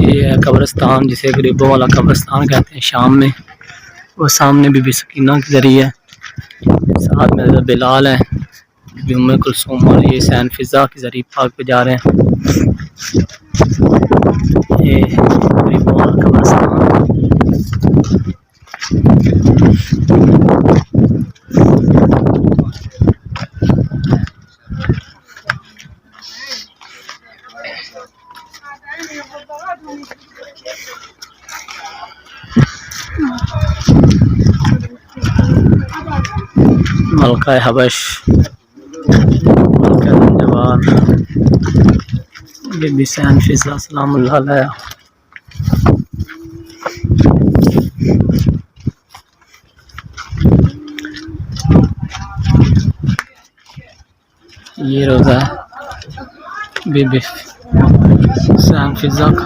ये है कब्रिस्तान, जिसे गरीबों वाला कब्रिस्तान कहते हैं शाम में। वो सामने बीबी सकीना की दरी है, साथ में बिलाल है, उम्मे कुलसूम और ये सैन फिजा की जरिए पाक पे जा रहे हैं। ये गरीबों वाला कब्रिस्तान। मलका हबश, मलका जवार, बीबी सैन फिजा सलामुल्लाह अलैहा। ये रोज़ा है बीबी सैन फिजा का।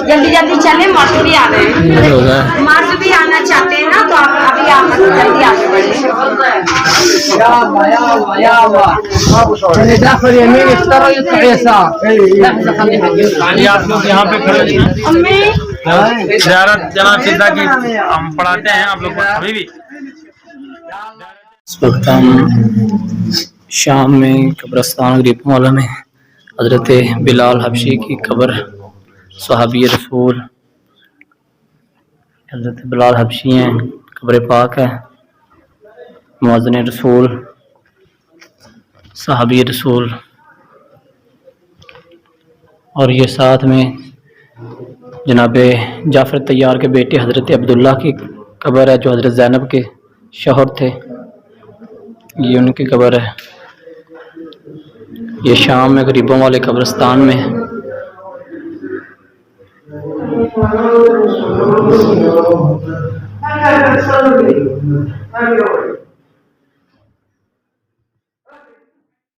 जल्दी जल्दी चले, मर्द भी आ रहे हैं, मर्द भी आना चाहते हैं ना, तो आप अभी आप जल्दी आगे बढ़े। आप लोग यहाँ पे खड़े ज़ियारत जनाब फिजा की हम पढ़ाते हैं आप लोग अभी भी। इस वक्त हम शाम में कब्रिस्तान गरीबों वाला में हज़रत बिलाल हबशी की कब्र, सहाबी रसूल हज़रत बिलाल हबशी हैं, कब्र पाक है, मुअज़्ज़िन रसूल, सहाबी रसूल। और ये साथ में जनाब जाफ़र तैयार के बेटे हज़रत अब्दुल्ला की कब्र है, जो हज़रत ज़ैनब के शौहर थे। ये उनकी कब्र है। ये शाम में गरीबों वाले कब्रिस्तान में है।